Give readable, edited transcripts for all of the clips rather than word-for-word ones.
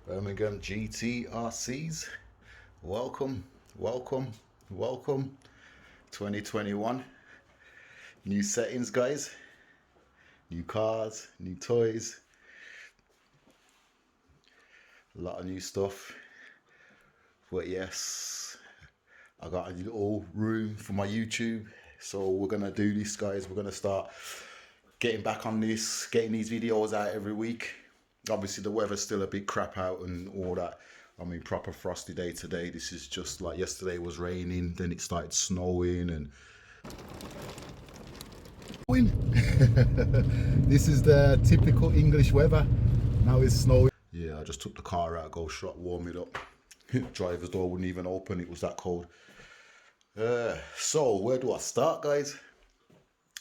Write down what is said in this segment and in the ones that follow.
Birmingham GTRCs, welcome, welcome, welcome. 2021, new settings, guys, new cars, new toys, a lot of new stuff. But yes, I got a little room for my YouTube, so we're gonna do this, guys. We're gonna start getting back on this, getting these videos out every week. Obviously the weather's still a bit crap out and all that. I mean, proper frosty day today. This is just like yesterday was raining, then it started snowing and this is the typical English weather. Now it's snowing. Yeah, I just took the car out, go shop, warm it up. Driver's door wouldn't even open, it was that cold. So where do I start, guys?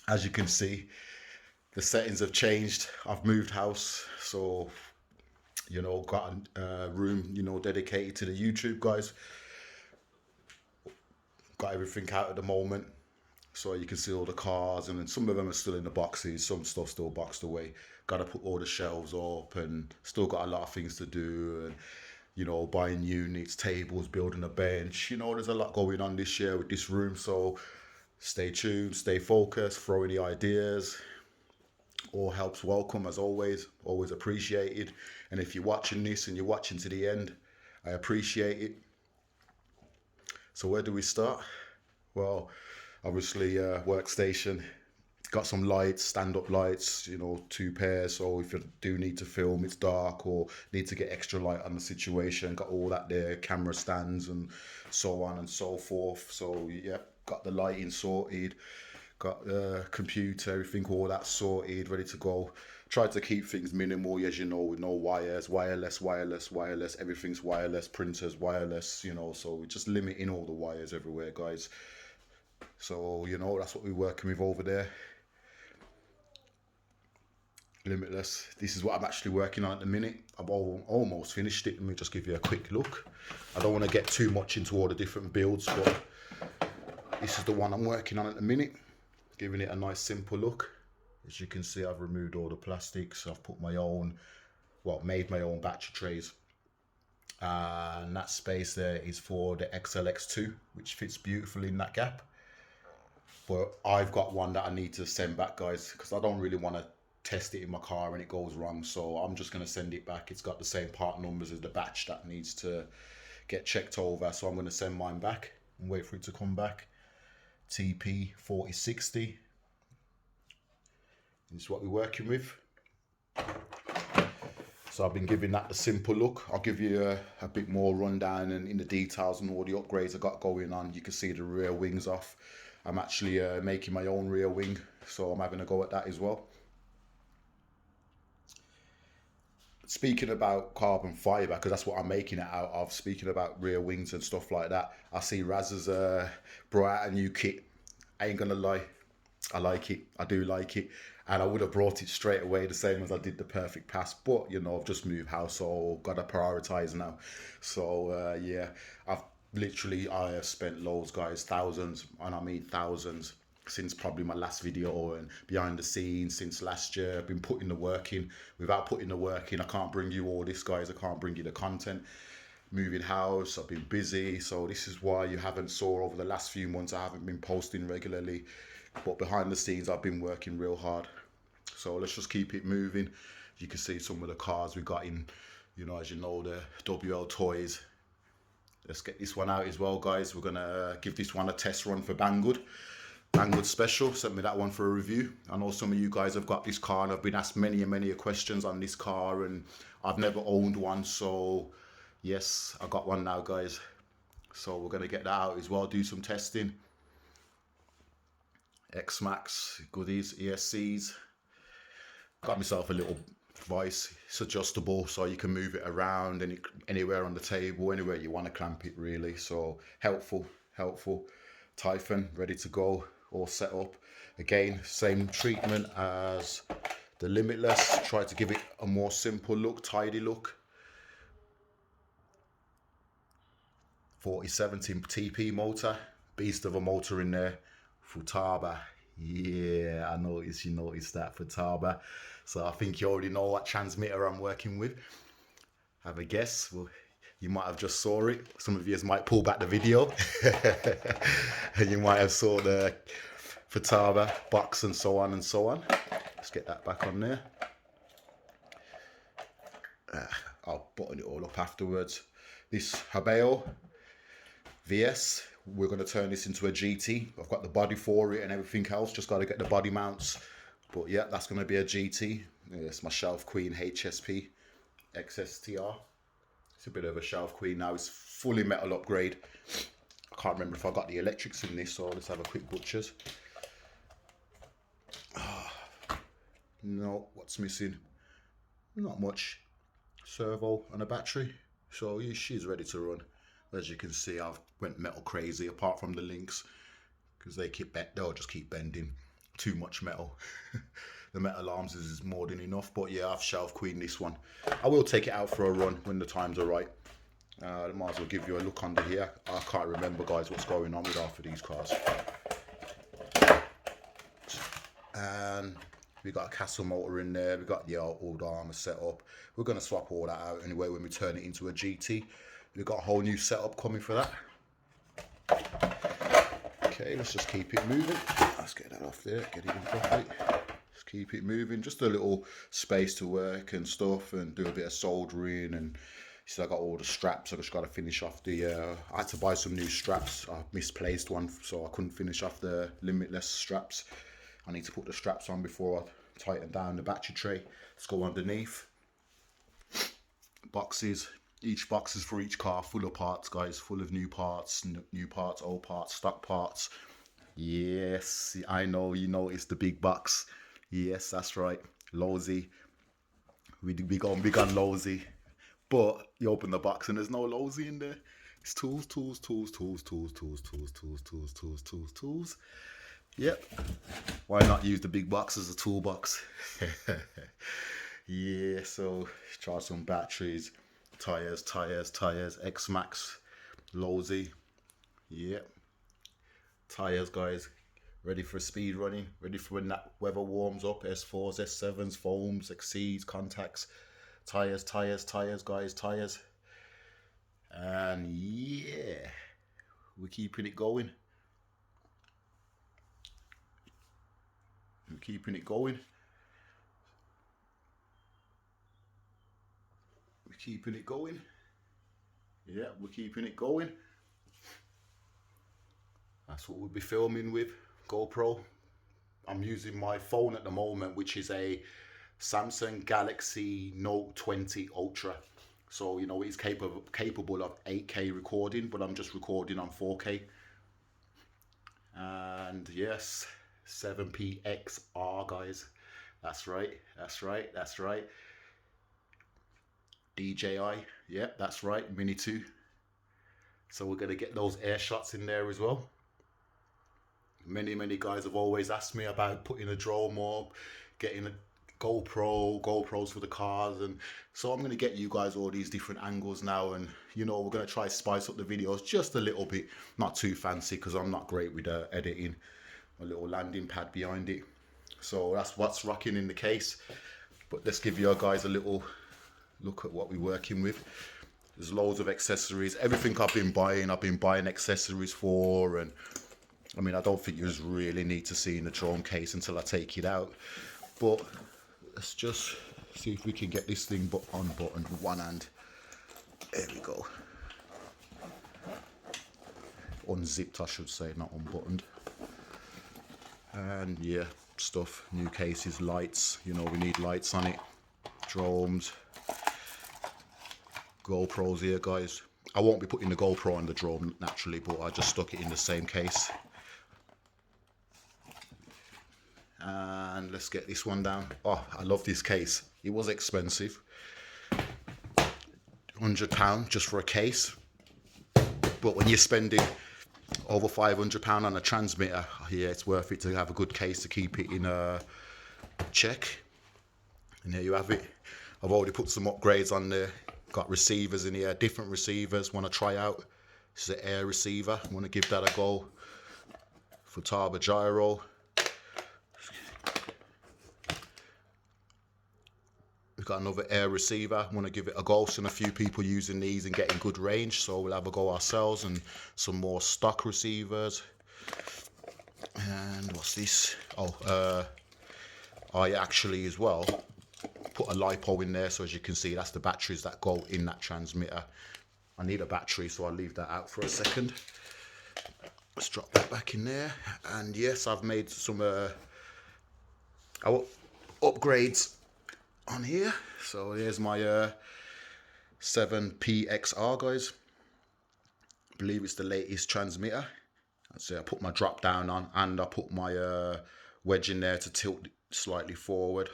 As you can see, the settings have changed. I've moved house, so got a room dedicated to the YouTube, guys. Got everything out at the moment, so you can see all the cars, and then some of them are still in the boxes, some stuff still boxed away. Got to put all the shelves up, and still got a lot of things to do, and buying units, tables, building a bench. There's a lot going on this year with this room, so stay tuned, stay focused, throw any ideas. All helps welcome, as always appreciated. And if you're watching this and you're watching to the end, I appreciate it. So where do we start? Well, obviously workstation, got some lights, stand-up lights, 2 pairs, so if you do need to film, it's dark, or need to get extra light on the situation, got all that there, camera stands and so on and so forth. So yeah, got the lighting sorted, got the computer, everything, all that sorted, ready to go. Tried to keep things minimal, as you know, with no wires, wireless, everything's wireless, printers wireless, so we're just limiting all the wires everywhere, guys. So that's what we're working with over there. Limitless. This is what I'm actually working on at the minute. I've almost finished it. Let me just give you a quick look. I don't want to get too much into all the different builds, but this is the one I'm working on at the minute. Giving it a nice simple look. As you can see, I've removed all the plastics. I've put my own, made my own batch trays. And that space there is for the XLX2, which fits beautifully in that gap. But I've got one that I need to send back, guys, because I don't really want to test it in my car and it goes wrong. So I'm just going to send it back. It's got the same part numbers as the batch that needs to get checked over. So I'm going to send mine back and wait for it to come back. TP 4060. This is what we're working with. So I've been giving that the simple look. I'll give you a bit more rundown and in the details and all the upgrades I got going on. You can see the rear wings off. I'm actually making my own rear wing, so I'm having a go at that as well. Speaking about carbon fiber, because that's what I'm making it out of, speaking about rear wings and stuff like that, I see Raz has brought out a new kit. I ain't gonna lie, I like it, I do like it, and I would have brought it straight away, the same as I did the Perfect Pass, but I've just moved house, so gotta prioritize now. So yeah, I have spent loads, guys, thousands, and I mean thousands, since probably my last video and behind the scenes since last year. I've been putting the work in. Without putting the work in, I can't bring you all this, guys. I can't bring you the content. Moving house, I've been busy, so this is why you haven't saw over the last few months. I haven't been posting regularly, but behind the scenes I've been working real hard. So let's just keep it moving. You can see some of the cars we got in, as you know, the WL toys. Let's get this one out as well, guys. We're gonna give this one a test run for Banggood Special. Sent me that one for a review. I know some of you guys have got this car and I've been asked many questions on this car, and I've never owned one, so yes, I got one now, guys. So we're gonna get that out as well, do some testing. X Maxx goodies, ESCs. Got myself a little vice. It's adjustable, so you can move it around and anywhere on the table, anywhere you want to clamp it, really. So helpful. Typhon ready to go, all set up. Again, same treatment as the Limitless. Try to give it a more simple look, tidy look. 4070 TP motor, beast of a motor in there. Futaba, yeah, I noticed you noticed that, Futaba. So I think you already know what transmitter I'm working with. Have a guess? Well, you might have just saw it. Some of you might pull back the video. And you might have saw the Futaba box and so on and so on. Let's get that back on there. I'll button it all up afterwards. This Habeo VS, we're going to turn this into a GT. I've got the body for it and everything else. Just got to get the body mounts. But yeah, that's going to be a GT. It's my Shelf Queen HSP XSTR. It's a bit of a Shelf Queen now. It's fully metal upgrade. I can't remember if I got the electrics in this, so let's have a quick butchers. No, what's missing? Not much. Servo and a battery. So she's ready to run. As you can see, I've went metal crazy apart from the links because they'll just keep bending. Too much metal. The metal arms is more than enough, but yeah, I've Shelf Queen this one. I will take it out for a run when the times are right. I might as well give you a look under here. I can't remember, guys, what's going on with half of these cars. And we got a Castle motor in there. We got the old armor set up. We're going to swap all that out anyway when we turn it into a GT. We've got a whole new setup coming for that. Okay, let's just keep it moving. Let's get that off there, get it in properly. Just keep it moving. Just a little space to work and stuff and do a bit of soldering. And so I got all the straps. I just got to finish off the, I had to buy some new straps. I misplaced one, so I couldn't finish off the Limitless straps. I need to put the straps on before I tighten down the battery tray. Let's go underneath. Boxes. Each box is for each car, full of parts, guys. Full of new parts, old parts, stock parts. Yes, I know you noticed the big box. Yes, that's right. Losi. We gone big on Losi. But you open the box and there's no Losi in there. It's tools, tools, tools, tools, tools, tools, tools, tools, tools, tools, tools, tools. Yep. Why not use the big box as a toolbox? Yeah, so charge some batteries. Tires, X Maxx, Losi. Yep. Tires, guys. Ready for speed running. Ready for when that weather warms up. S4s, S7s, foams, exceeds, contacts. Tires, guys, tires. And yeah, we're keeping it going. We're keeping it going. Keeping it going. Yeah, we're keeping it going. That's what we'll be filming with. GoPro. I'm using my phone at the moment, which is a Samsung Galaxy Note 20 Ultra. So, you know, it's capable of 8K recording, but I'm just recording on 4K. And yes, 7pXR, guys. That's right, that's right, that's right. DJI, yeah, that's right, Mini 2. So we're going to get those air shots in there as well. Many guys have always asked me about putting a drone up, getting a GoPros for the cars, and so I'm going to get you guys all these different angles now, and you know, we're going to try to spice up the videos just a little bit, not too fancy because I'm not great with editing. A little landing pad behind it, so that's what's rocking in the case. But let's give you guys a little look at what we're working with. There's loads of accessories, everything I've been buying accessories for, and I mean, I don't think you really need to see in the drone case until I take it out. But let's just see if we can get this thing unbuttoned with one hand. There we go. Unzipped, I should say, not unbuttoned. And yeah, stuff, new cases, lights, you know, we need lights on it, drones, GoPros here, guys. I won't be putting the GoPro on the drone naturally, but I just stuck it in the same case. And let's get this one down. Oh, I love this case. It was expensive. £100 just for a case. But when you're spending over £500 on a transmitter, yeah, it's worth it to have a good case to keep it in check. And there you have it. I've already put some upgrades on there. Got receivers in here, different receivers. Want to try out? This is an air receiver. Want to give that a go. Futaba gyro. We've got another air receiver. I want to give it a go. Seen a few people using these and getting good range, so we'll have a go ourselves. And some more stock receivers. And what's this? Oh, I actually as well put a LiPo in there, so as you can see, that's the batteries that go in that transmitter. I need a battery, so I'll leave that out for a second. Let's drop that back in there. And yes, I've made some upgrades on here. So here's my 7PXR, guys. I believe it's the latest transmitter. So I put my drop down on, and I put my wedge in there to tilt slightly forward.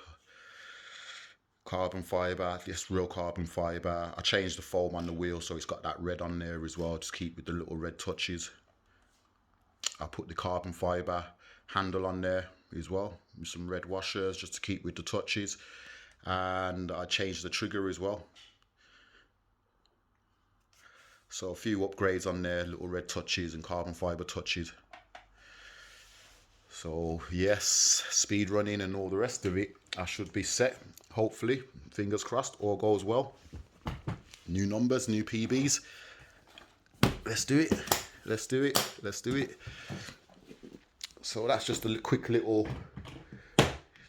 Carbon fiber, yes, real carbon fiber. I changed the foam on the wheel, so it's got that red on there as well. Just keep with the little red touches. I put the carbon fiber handle on there as well with some red washers just to keep with the touches. And I changed the trigger as well. So a few upgrades on there, little red touches and carbon fiber touches. So yes, speed running and all the rest of it, I should be set. Hopefully, fingers crossed, all goes well. New numbers, new PBs. Let's do it. Let's do it. Let's do it. So that's just a quick little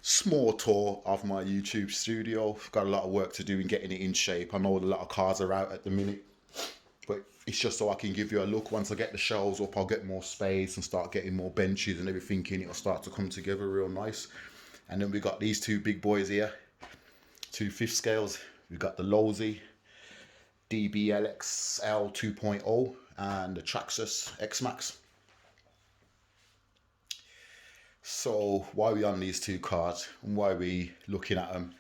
small tour of my YouTube studio. Got a lot of work to do in getting it in shape. I know a lot of cars are out at the minute, but it's just so I can give you a look. Once I get the shelves up, I'll get more space and start getting more benches and everything in. It'll start to come together real nice. And then we got these two big boys here, 2 5th scales. We've got the Losi DBXL 2.0 and the Traxxas X Maxx. So why are we on these two cars and why are we looking at them?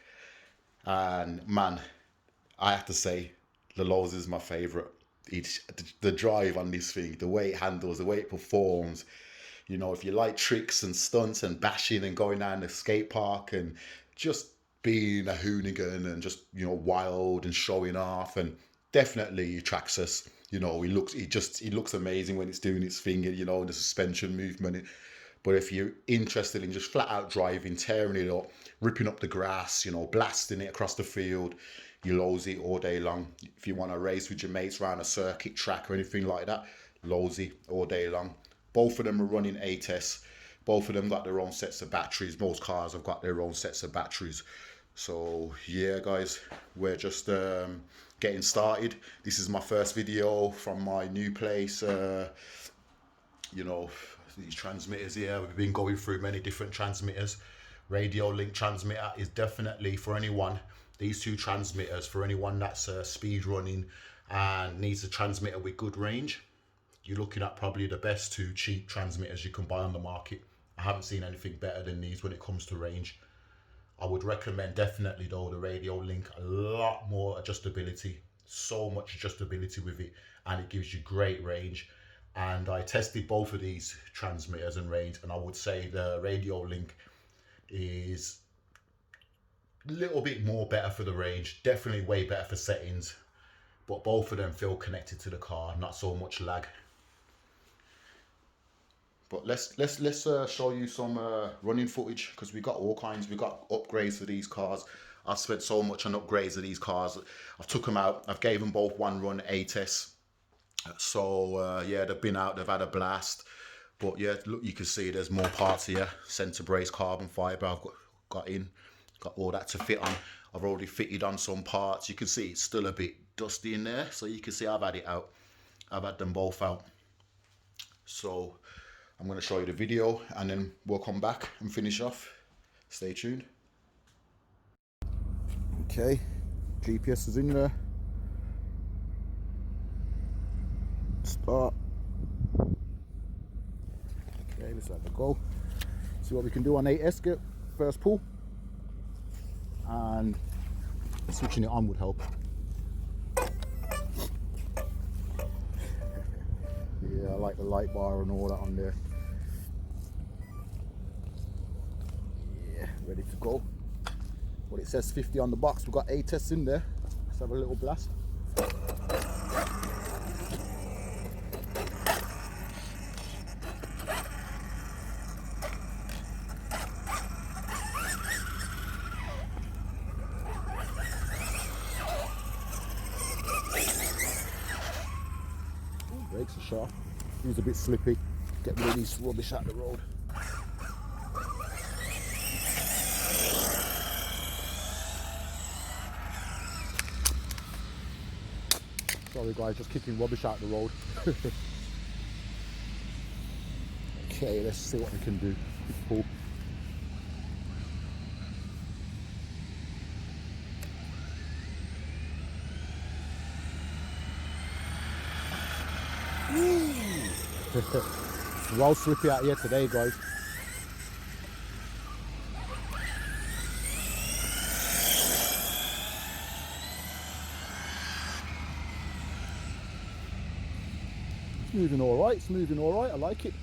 And man, I have to say the Losi is my favorite. It's the drive on this thing, the way it handles, the way it performs. You know, if you like tricks and stunts and bashing and going down the skate park and just being a hoonigan and just, you know, wild and showing off, and definitely Traxxas, you know, it looks amazing when it's doing its thing, you know, the suspension movement. But if you're interested in just flat out driving, tearing it up, ripping up the grass, you know, blasting it across the field, you Losi all day long. If you want to race with your mates around a circuit track or anything like that, Losi all day long. Both of them are running ATES. Both of them got their own sets of batteries. Most cars have got their own sets of batteries. So yeah, guys, we're just getting started. This is my first video from my new place. You know, these transmitters here, we've been going through many different transmitters. Radio link transmitter is definitely for anyone. These two transmitters for anyone that's speed running and needs a transmitter with good range. You're looking at probably the best 2 cheap transmitters you can buy on the market. I haven't seen anything better than these when it comes to range. I would recommend definitely though the Radio Link. A lot more adjustability, so much adjustability with it, and it gives you great range. And I tested both of these transmitters and range, and I would say the Radio Link is a little bit more better for the range, definitely way better for settings, but both of them feel connected to the car, not so much lag. But let's show you some running footage, because we got all kinds. We got upgrades for these cars. I've spent so much on upgrades of these cars. I've took them out. I've gave them both one run ATES. So yeah, they've been out. They've had a blast. But yeah, look, you can see there's more parts here. Center brace carbon fiber. I've got all that to fit on. I've already fitted on some parts. You can see it's still a bit dusty in there. So you can see I've had it out. I've had them both out. So I'm going to show you the video and then we'll come back and finish off. Stay tuned. Okay, GPS is in there. Start. Okay, let's have a go. See what we can do on 8S. Get first pull. And switching it on would help. Yeah, I like the light bar and all that on there. Yeah, ready to go. Well, it says 50 on the box. We've got ATES in there. Let's have a little blast. extra sharp. He's a bit slippy. Get rid of this rubbish out the road. Sorry guys, just kicking rubbish out the road. Okay, let's see what we can do. Pull. It's well slippy out here today, guys. It's moving all right. It's moving all right. I like it.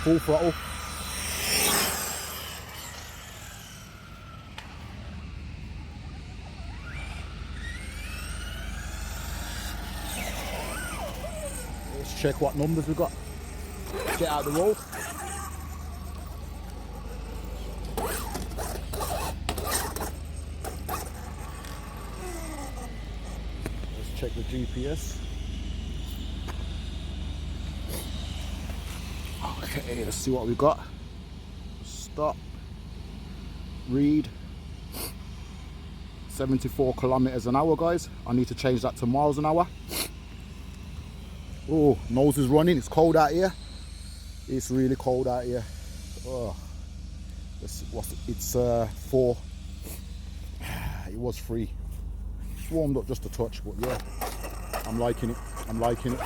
Full throttle. Let's check what numbers we've got. Get out of the road. Let's check the GPS. Okay, let's see what we've got. Stop. Read. 74 kilometers an hour, guys. I need to change that to miles an hour. Oh, nose is running. It's cold out here. It's really cold out here. Oh, it's 4. It was 3. It's warmed up just a touch, but yeah, I'm liking it. I'm liking it.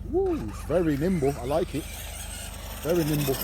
Woo, it's very nimble. I like it. Very nimble.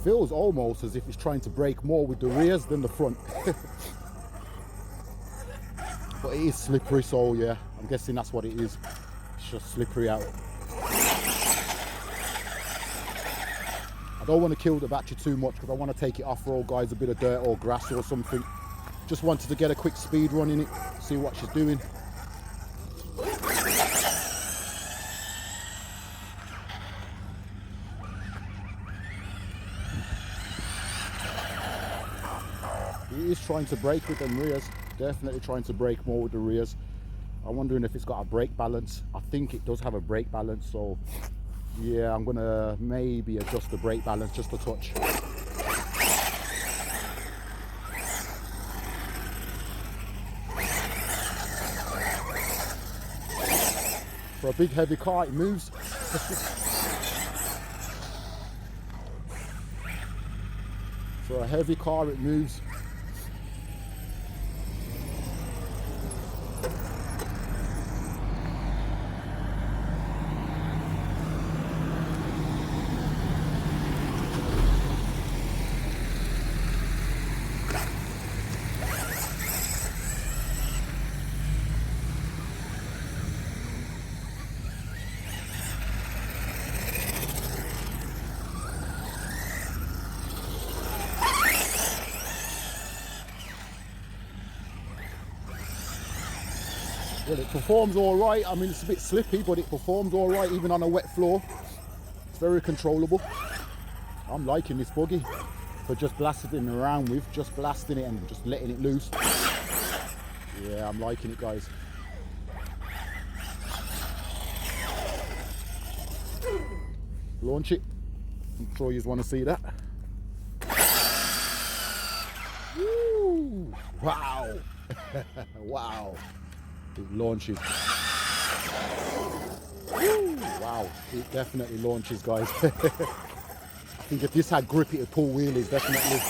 Feels almost as if it's trying to brake more with the rears than the front. But it is slippery, so yeah, I'm guessing that's what it is. It's just slippery out. I don't want to kill the battery too much because I want to take it off road, guys, a bit of dirt or grass or something. Just wanted to get a quick speed run in it, see what she's doing. He is trying to brake with them rears, definitely trying to brake more with the rears. I'm wondering if it's got a brake balance. I think it does have a brake balance, so yeah, I'm gonna maybe adjust the brake balance just a touch. For a big heavy car, it moves. For a heavy car, it moves. Well, it performs all right. I mean, it's a bit slippy, but it performs all right even on a wet floor. It's very controllable. I'm liking this buggy for just blasting it around with, just blasting it and just letting it loose. Yeah, I'm liking it, guys. Launch it. I'm sure you want to see that. Woo! Wow! Wow! It launches. Woo! Wow! It definitely launches, guys. I think if this had grip, it would pull wheelies, definitely.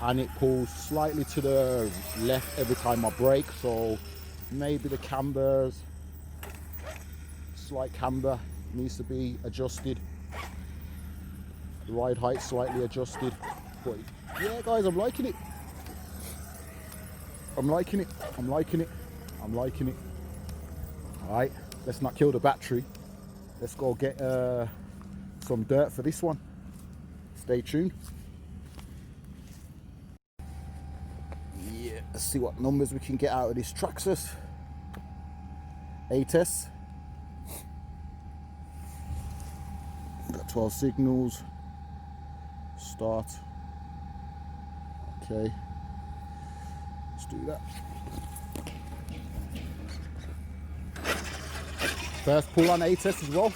and it pulls slightly to the left every time I brake, so maybe the camber's slight camber needs to be adjusted, the ride height slightly adjusted. But yeah guys, I'm liking it. I'm liking it. I'm liking it. I'm liking it. Alright, let's not kill the battery. Let's go get some dirt for this one. Stay tuned. Yeah, let's see what numbers we can get out of this Traxxas 8S. Got 12 signals. Start. Okay. Let's do that. First pull on 8S as well.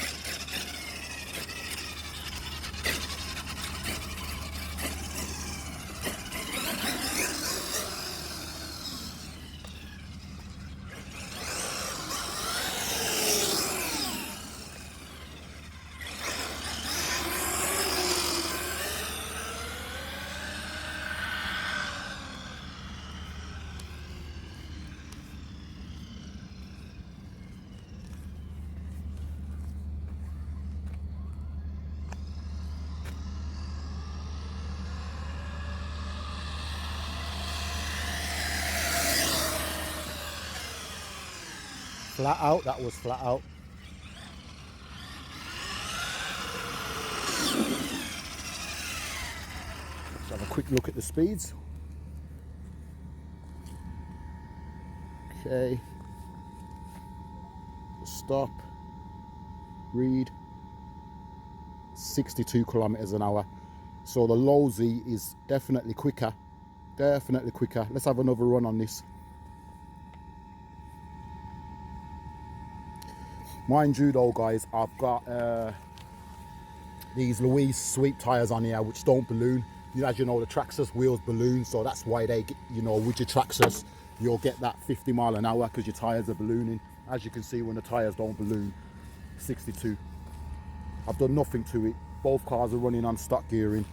Flat out, that was flat out. Let's have a quick look at the speeds. Okay. Stop. Read. 62 kilometers an hour. So the Losi is definitely quicker. Definitely quicker. Let's have another run on this. Mind you though guys, I've got these Louise sweep tyres on here which don't balloon. As you know, the Traxxas wheels balloon, so that's why they get, you know, with your Traxxas you'll get that 50 mile an hour because your tyres are ballooning. As you can see, when the tyres don't balloon, 62. I've done nothing to it. Both cars are running on stock gearing.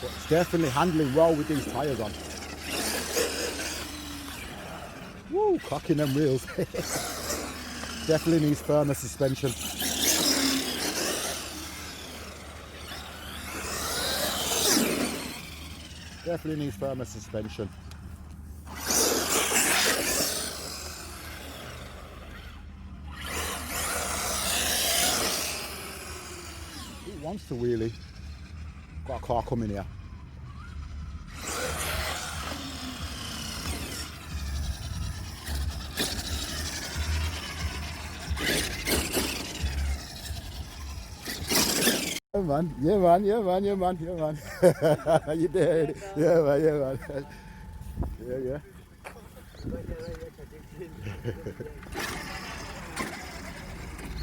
But it's definitely handling well with these tyres on. Woo, cocking them wheels. Definitely needs firmer suspension. Definitely needs firmer suspension. Who wants to wheelie? Got a car coming here. Yeah man, yeah man, yeah man, yeah man, yeah man. You did. Yeah man, yeah man. Yeah, yeah.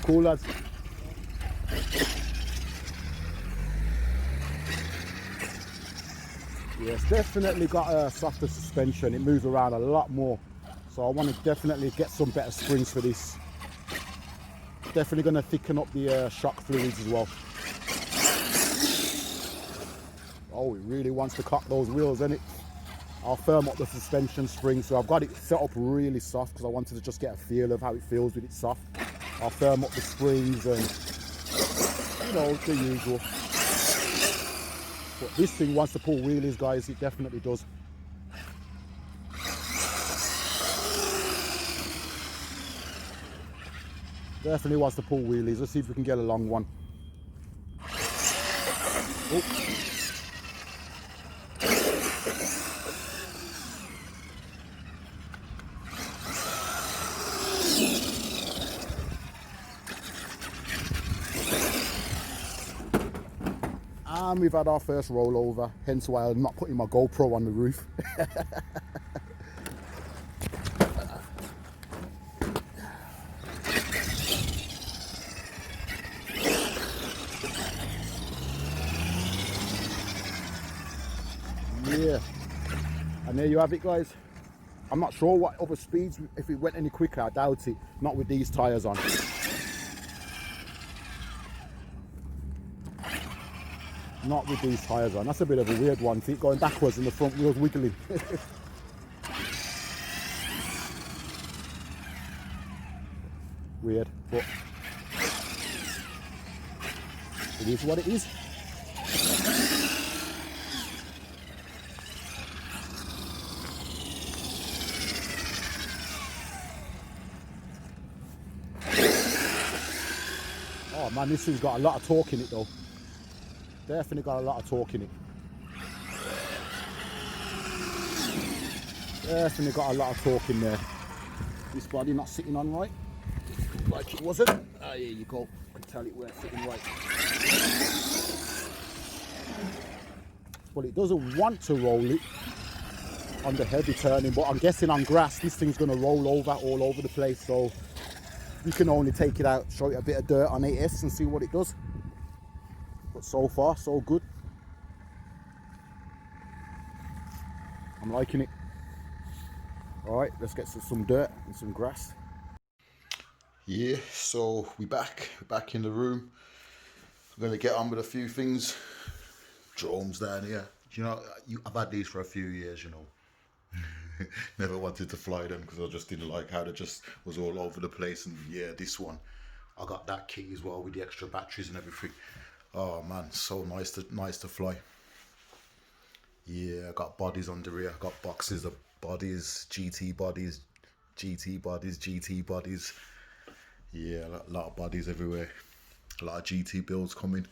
Cool lads. Yeah, it's definitely got a softer suspension. It moves around a lot more. So I want to definitely get some better springs for this. Definitely going to thicken up the shock fluids as well. Oh, it really wants to cock those wheels, isn't it? I'll firm up the suspension spring, so I've got it set up really soft because I wanted to just get a feel of how it feels with it soft. I'll firm up the springs and, you know, the usual. But this thing wants to pull wheelies, guys. It definitely does. Definitely wants to pull wheelies. Let's see if we can get a long one. Oh. And we've had our first rollover, hence why I'm not putting my GoPro on the roof. Yeah, and there you have it guys. I'm not sure what other speeds, if it went any quicker, I doubt it. Not with these tyres on. Not with these tyres on. That's a bit of a weird one. See it going backwards and the front wheels wiggling. Weird, but it is what it is. Oh man, this thing's got a lot of torque in it though. Definitely got a lot of torque in it. Definitely got a lot of torque in there. This body not sitting on right, like it wasn't. Ah, here you go. I can tell it where it's sitting right. Well, it doesn't want to roll it on the heavy turning, but I'm guessing on grass this thing's going to roll over all over the place. So you can only take it out, show it a bit of dirt on AS and see what it does. But so far, so good. I'm liking it. All right, let's get some dirt and some grass. Yeah, so we're back in the room. I'm gonna get on with a few things. Drones down here. You know, I've had these for a few years, you know. Never wanted to fly them because I just didn't like how they just was all over the place. And yeah, this one, I got that kit as well with the extra batteries and everything. Oh man, so nice to fly. Yeah, I got bodies on the rear. I got boxes of bodies, GT bodies, GT bodies, GT bodies. Yeah, a lot of bodies everywhere. A lot of GT builds coming.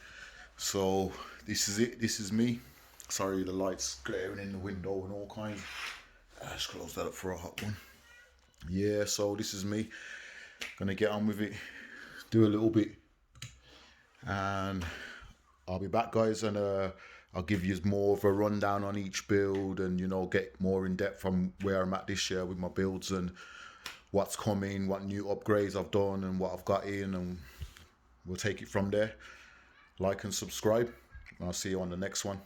So this is it. This is me. Sorry, the light's glaring in the window and all kinds. Let's close that up for a hot one. Yeah, so this is me. Gonna get on with it. Do a little bit. And I'll be back, guys, and I'll give you more of a rundown on each build and, you know, get more in depth from where I'm at this year with my builds and what's coming, what new upgrades I've done and what I've got in, and we'll take it from there. Like and subscribe. I'll see you on the next one.